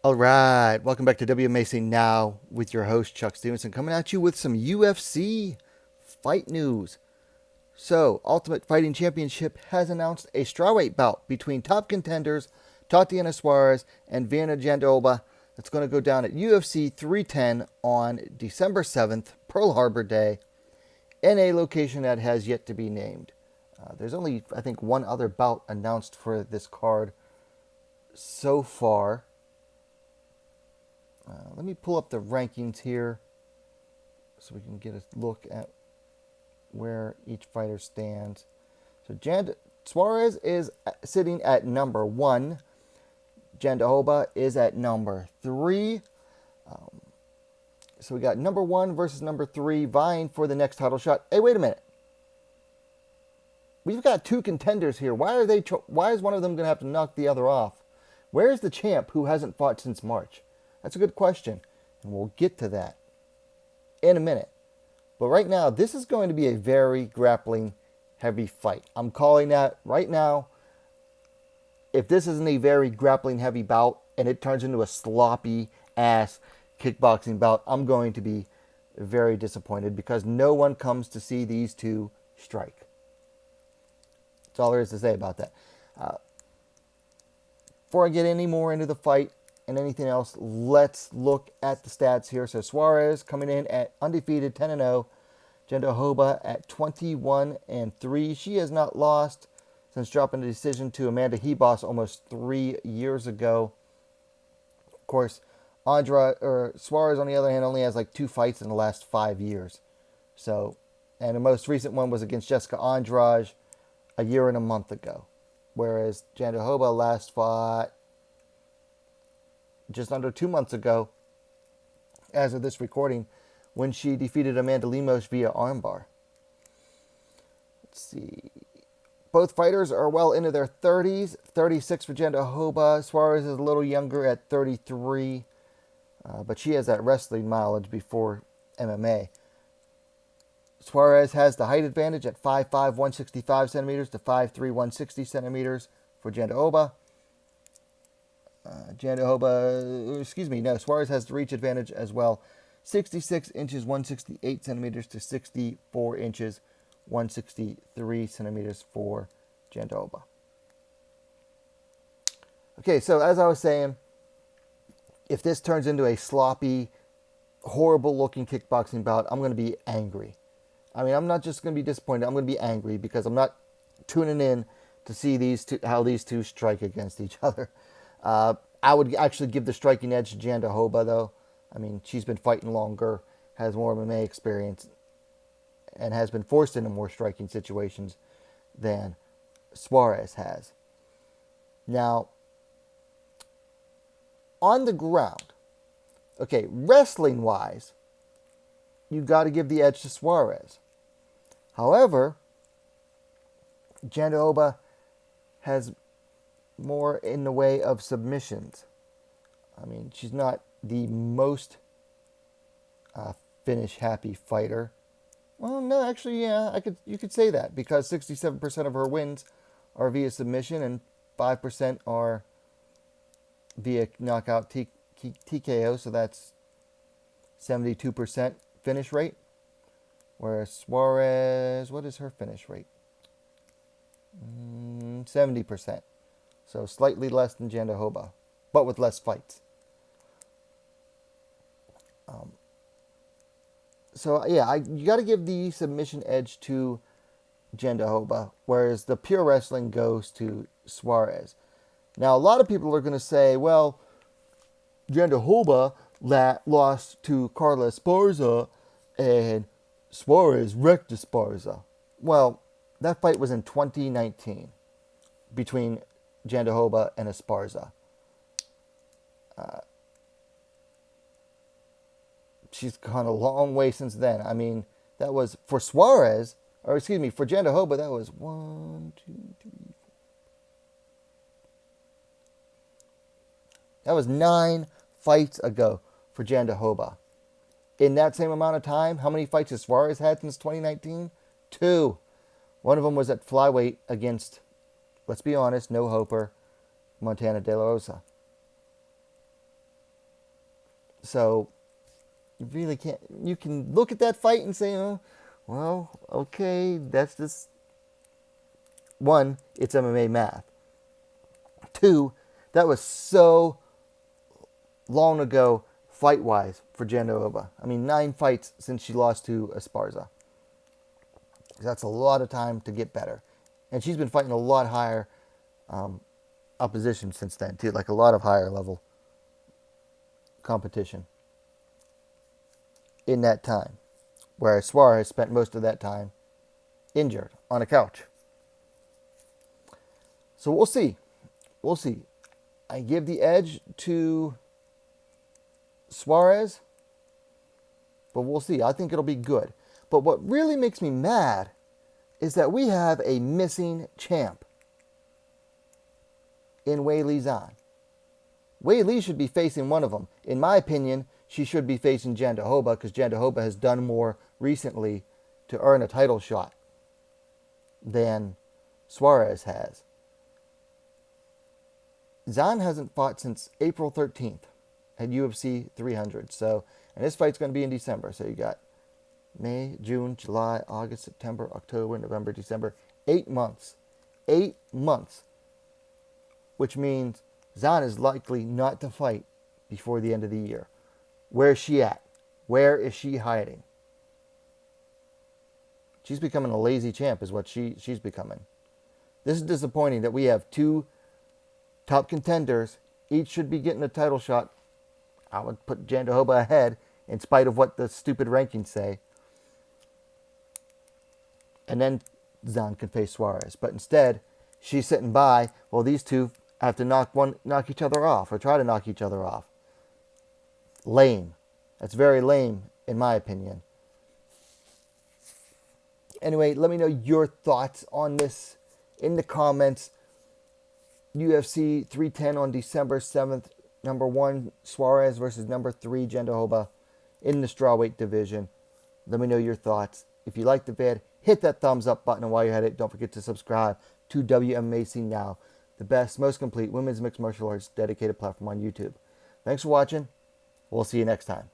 All right, welcome back to WMAC Now with your host Chuck Stevenson, coming at you with some UFC fight news. So, Ultimate Fighting Championship has announced a strawweight bout between top contenders Tatiana Suarez and Virna Jandiroba. That's going to go down at UFC 310 on December 7th, Pearl Harbor Day, in a location that has yet to be named. There's only, I think, one other bout announced for this card so far. Let me pull up the rankings here so we can get a look at where each fighter stands. So Suarez is sitting at number 1. Jandiroba is at number 3. So we got number 1 versus number 3 vying for the next title shot. Hey, wait a minute. We've got two contenders here. Why is one of them going to have to knock the other off? Where's the champ who hasn't fought since March? That's a good question, and we'll get to that in a minute. But right now, this is going to be a very grappling heavy fight. I'm calling that right now. If this isn't a very grappling heavy bout and it turns into a sloppy ass kickboxing bout, I'm going to be very disappointed because no one comes to see these two strike. That's all there is to say about that. Before I get any more into the fight and anything else, let's look at the stats here. So Suarez coming in at undefeated 10-0. Jandiroba at 21-3. She has not lost since dropping a decision to Amanda Lemos almost 3 years ago. Of course, Suarez, on the other hand, only has like 2 fights in the last 5 years. So, and the most recent one was against Jessica Andrade a year and a month ago. Whereas Jandiroba last fought just under 2 months ago, as of this recording, when she defeated Amanda Lemos via armbar. Let's see. Both fighters are well into their 30s. 36 for Jandiroba. Suarez is a little younger at 33, but she has that wrestling mileage before MMA. Suarez has the height advantage at 5'5", 165 centimeters to 5'3", 160 centimeters for Jandiroba. Suarez has the reach advantage as well. 66 inches, 168 centimeters to 64 inches, 163 centimeters for Jandiroba. Okay, so as I was saying, if this turns into a sloppy, horrible-looking kickboxing bout, I'm going to be angry. I mean, I'm not just going to be disappointed. I'm going to be angry because I'm not tuning in to see how these two strike against each other. I would actually give the striking edge to Jandiroba, though. I mean, she's been fighting longer, has more MMA experience, and has been forced into more striking situations than Suarez has. Now, on the ground, okay, wrestling-wise, you've got to give the edge to Suarez. However, Jandiroba has more in the way of submissions. I mean, she's not the most finish-happy fighter. Well, no, actually, yeah, you could say that because 67% of her wins are via submission and 5% are via knockout TKO, so that's 72% finish rate. Whereas Suarez, what is her finish rate? 70%. So slightly less than Jandiroba, but with less fights. You got to give the submission edge to Jandiroba, whereas the pure wrestling goes to Suarez. Now, a lot of people are going to say, well, Jandiroba lost to Carla Esparza, and Suarez wrecked Esparza. Well, that fight was in 2019 between Jandiroba and Esparza. She's gone a long way since then. I mean, that was for Suarez, for Jandiroba, that was 1, 2, 3, 4. That was 9 fights ago for Jandiroba. In that same amount of time, how many fights has Suarez had since 2019? 2. One of them was at flyweight against, let's be honest, no hoper, Montana De La Rosa. So you really can't. You can look at that fight and say, oh, well, okay, that's just one. It's MMA math. Two, that was so long ago fight-wise for Jandiroba. I mean, 9 fights since she lost to Esparza. That's a lot of time to get better. And she's been fighting a lot higher opposition since then, too. Like a lot of higher level competition in that time. Whereas Suarez spent most of that time injured on a couch. So we'll see. We'll see. I give the edge to Suarez, but we'll see. I think it'll be good. But what really makes me mad is that we have a missing champ in Weili Zhang. Weili should be facing one of them. In my opinion, she should be facing Jandiroba because Jandiroba has done more recently to earn a title shot than Suarez has. Zhang hasn't fought since April 13th at UFC 300. So, and this fight's going to be in December. So you got May, June, July, August, September, October, November, December. 8 months. 8 months. Which means Zhang is likely not to fight before the end of the year. Where is she at? Where is she hiding? She's becoming a lazy champ is what she's becoming. This is disappointing that we have 2 top contenders. Each should be getting a title shot. I would put Jandiroba ahead in spite of what the stupid rankings say. And then Zhang can face Suarez. But instead, she's sitting by while these two have to knock each other off or try to knock each other off. Lame. That's very lame in my opinion. Anyway, let me know your thoughts on this in the comments. UFC 310 on December 7th. Number 1, Suarez versus number 3, Jandiroba in the strawweight division. Let me know your thoughts. If you liked the vid, hit that thumbs up button. And while you're at it, don't forget to subscribe to WMMA Now, the best, most complete women's mixed martial arts dedicated platform on YouTube. Thanks for watching. We'll see you next time.